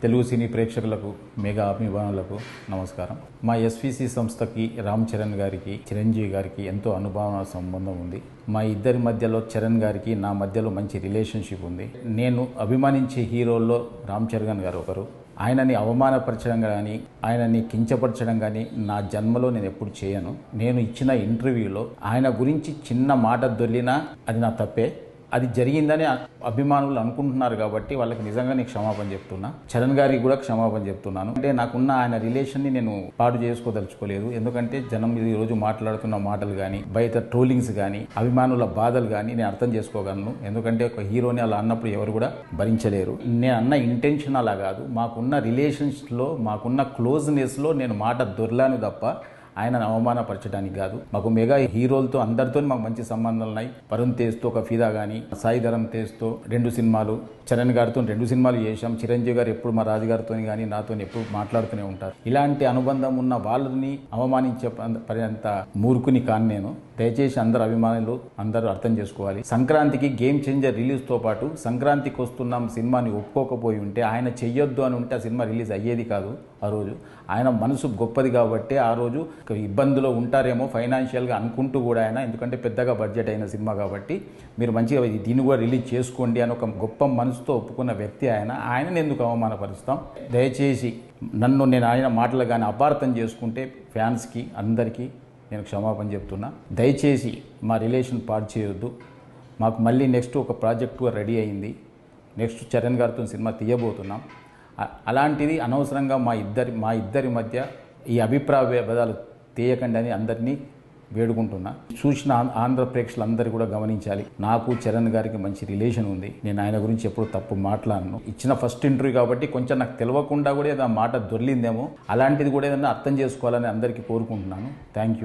తెలుగు సినీ ప్రేక్షకులకు మెగా అభిమానులకు నమస్కారం. మా ఎస్విసి సంస్థకి రామ్ చరణ్ గారికి చిరంజీవి గారికి ఎంతో అనుభవ సంబంధం ఉంది. మా ఇద్దరి మధ్యలో చరణ్ గారికి నా మధ్యలో మంచి రిలేషన్షిప్ ఉంది. నేను అభిమానించే హీరోల్లో రామ్ చరణ్ గారు ఒకరు. ఆయనని అవమానపరచడం కానీ ఆయనని కించపరచడం కానీ నా జన్మలో నేను ఎప్పుడు చేయను. నేను ఇచ్చిన ఇంటర్వ్యూలో ఆయన గురించి చిన్న మాట దొర్లినా అది నా తప్పే. అది జరిగిందని అభిమానులు అనుకుంటున్నారు కాబట్టి వాళ్ళకి నిజంగా నేను క్షమాపణ చెప్తున్నా. చరణ్ గారికి కూడా క్షమాపణ చెప్తున్నాను. అంటే నాకున్న ఆయన రిలేషన్ని నేను పాడు చేసుకోదలుచుకోలేదు. ఎందుకంటే జనం ఈరోజు మాట్లాడుతున్న మాటలు కానీ బయట ట్రోలింగ్స్ కానీ అభిమానుల బాధలు కానీ నేను అర్థం చేసుకోగలను. ఎందుకంటే ఒక హీరోని అలా అన్నప్పుడు ఎవరు కూడా భరించలేరు. నేను అన్న ఇంటెన్షన్ అలా కాదు. మాకున్న రిలేషన్స్లో మాకున్న క్లోజ్నెస్లో నేను మాట దొర్లాను తప్ప ఆయనను అవమానపరచడానికి కాదు. మాకు మెగా హీరోలతో అందరితో మాకు మంచి సంబంధాలు ఉన్నాయి. వరుణ్ తేజ్తో ఒక ఫిదా కానీ, సాయి ధరమ్ తేజ్తో 2 సినిమాలు, చరణ్ గారితో 2 సినిమాలు చేశాం. చిరంజీవి గారు ఎప్పుడు మా రాజుగారితో కానీ నాతో ఎప్పుడు మాట్లాడుతూనే ఉంటారు. ఇలాంటి అనుబంధం ఉన్న వాళ్ళని అవమానించే పర్యంత మూర్ఖుని కాను నేను. దయచేసి అందరు అభిమానులు అందరూ అర్థం చేసుకోవాలి. సంక్రాంతికి గేమ్ చేంజర్ రిలీజ్తో పాటు సంక్రాంతికి వస్తున్నాం సినిమాని ఒప్పుకోకపోయి ఉంటే, ఆయన చెయ్యొద్దు అని ఉంటే ఆ సినిమా రిలీజ్ అయ్యేది కాదు. ఆ రోజు ఆయన మనసు గొప్పది కాబట్టి ఆ రోజు ఇబ్బందులో ఉంటారేమో ఫైనాన్షియల్గా అనుకుంటూ కూడా ఆయన, ఎందుకంటే పెద్దగా బడ్జెట్ అయిన సినిమా కాబట్టి మీరు మంచిగా దీన్ని కూడా రిలీజ్ చేసుకోండి అని ఒక గొప్ప మనసుతో ఒప్పుకున్న వ్యక్తి ఆయన. ఆయనను ఎందుకు అవమానపరుస్తాం? దయచేసి నేను ఆయన మాటలు కానీ అపార్థం చేసుకుంటే ఫ్యాన్స్కి అందరికీ నేను క్షమాపణ చెప్తున్నా. దయచేసి మా రిలేషన్ పాడు చేయొద్దు. మాకు మళ్ళీ నెక్స్ట్ ఒక ప్రాజెక్టు రెడీ అయింది. నెక్స్ట్ చరణ్ గారితో సినిమా తీయబోతున్నాం. అలాంటిది అనవసరంగా మా ఇద్దరి మధ్య ఈ అభిప్రాయ భేదాలు తీయకండి అని అందరినీ వేడుకుంటున్నా. చూసిన ఆంధ్ర ప్రేక్షకులందరూ కూడా గమనించాలి. నాకు చరణ్ గారికి మంచి రిలేషన్ ఉంది. నేను ఆయన గురించి ఎప్పుడు తప్పు మాట్లాడను. ఇచ్చిన ఫస్ట్ ఇంటర్వ్యూ కాబట్టి కొంచెం నాకు తెలియకుండా కూడా ఏదో మాట దొర్లిందేమో, అలాంటిది కూడా ఏదైనా అర్థం చేసుకోవాలని అందరికీ కోరుకుంటున్నాను. Thank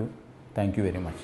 you very much.